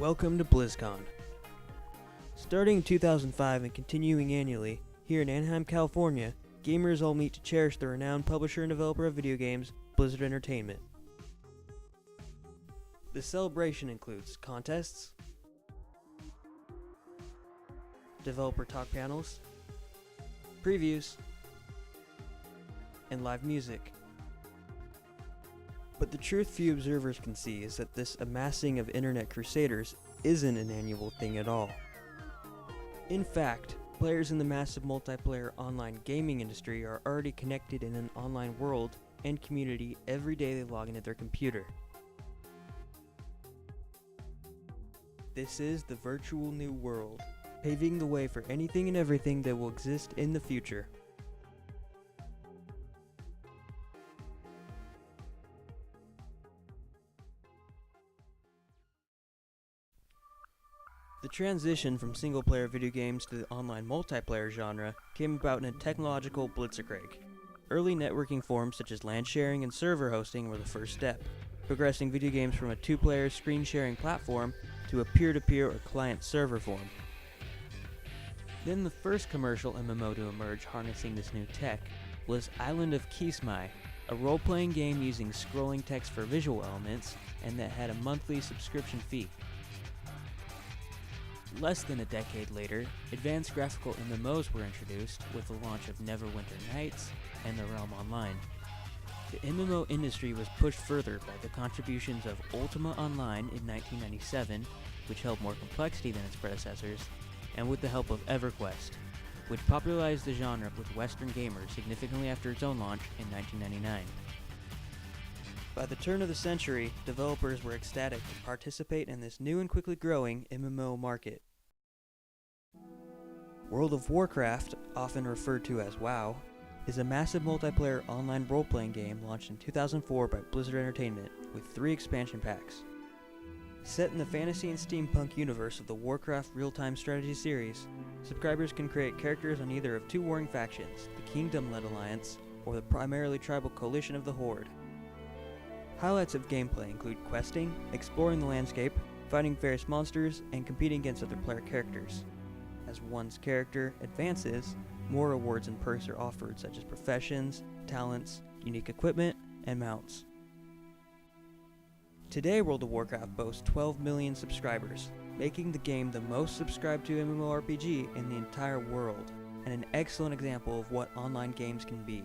Welcome to BlizzCon. Starting in 2005 and continuing annually, here in Anaheim, California, gamers all meet to cherish the renowned publisher and developer of video games, Blizzard Entertainment. The celebration includes contests, developer talk panels, previews, and live music. But the truth few observers can see is that this amassing of internet crusaders isn't an annual thing at all. In fact, players in the massive multiplayer online gaming industry are already connected in an online world and community every day they log into their computer. This is the virtual new world, paving the way for anything and everything that will exist in the future. The transition from single-player video games to the online multiplayer genre came about in a technological blitzkrieg. Early networking forms such as LAN sharing and server hosting were the first step, progressing video games from a two-player screen-sharing platform to a peer-to-peer or client-server form. Then the first commercial MMO to emerge harnessing this new tech was Island of Kismai, a role-playing game using scrolling text for visual elements and that had a monthly subscription fee. Less than a decade later, advanced graphical MMOs were introduced with the launch of Neverwinter Nights and The Realm Online. The MMO industry was pushed further by the contributions of Ultima Online in 1997, which held more complexity than its predecessors, and with the help of EverQuest, which popularized the genre with Western gamers significantly after its own launch in 1999. By the turn of the century, developers were ecstatic to participate in this new and quickly growing MMO market. World of Warcraft, often referred to as WoW, is a massive multiplayer online role-playing game launched in 2004 by Blizzard Entertainment with 3 expansion packs. Set in the fantasy and steampunk universe of the Warcraft real-time strategy series, subscribers can create characters on either of 2 warring factions, the Kingdom-led Alliance or the primarily tribal coalition of the Horde. Highlights of gameplay include questing, exploring the landscape, fighting various monsters, and competing against other player characters. As one's character advances, more rewards and perks are offered such as professions, talents, unique equipment, and mounts. Today World of Warcraft boasts 12 million subscribers, making the game the most subscribed to MMORPG in the entire world, and an excellent example of what online games can be.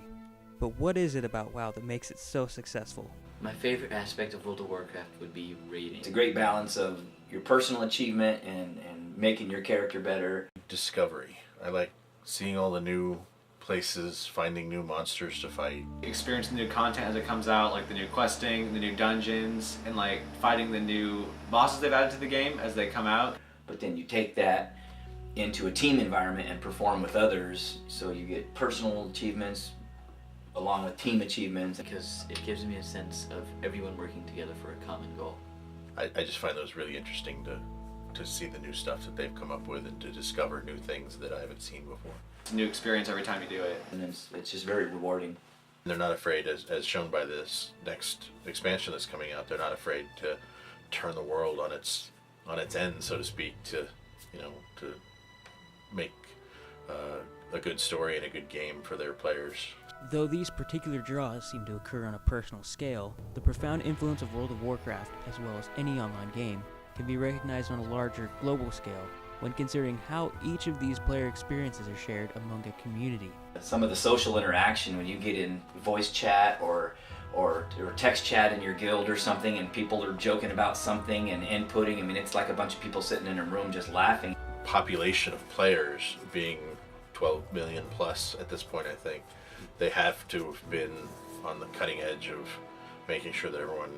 But what is it about WoW that makes it so successful? My favorite aspect of World of Warcraft would be raiding. It's a great balance of your personal achievement and making your character better. Discovery. I like seeing all the new places, finding new monsters to fight. Experiencing new content as it comes out, like the new questing, the new dungeons, and like fighting the new bosses they've added to the game as they come out. But then you take that into a team environment and perform with others, so you get personal achievements along with team achievements. Because it gives me a sense of everyone working together for a common goal. I just find those really interesting to see the new stuff that they've come up with and to discover new things that I haven't seen before. It's a new experience every time you do it. And it's just very rewarding. They're not afraid, as shown by this next expansion that's coming out, they're not afraid to turn the world on its end, so to speak, to make a good story and a good game for their players. Though these particular draws seem to occur on a personal scale, the profound influence of World of Warcraft, as well as any online game, can be recognized on a larger global scale when considering how each of these player experiences are shared among a community. Some of the social interaction when you get in voice chat or text chat in your guild or something and people are joking about something and inputting, I mean, it's like a bunch of people sitting in a room just laughing. Population of players being 12 million plus at this point, I think. They have to have been on the cutting edge of making sure that everyone,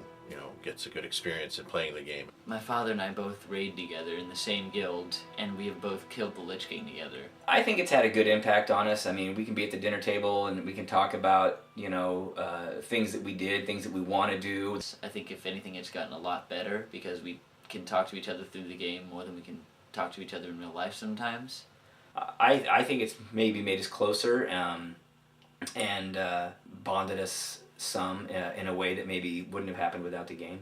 gets a good experience in playing the game. My father and I both raid together in the same guild, and we have both killed the Lich King together. I think it's had a good impact on us. I mean, we can be at the dinner table and we can talk about, things that we did, things that we want to do. I think if anything it's gotten a lot better because we can talk to each other through the game more than we can talk to each other in real life sometimes. I think it's maybe made us closer and bonded us some in a way that maybe wouldn't have happened without the game.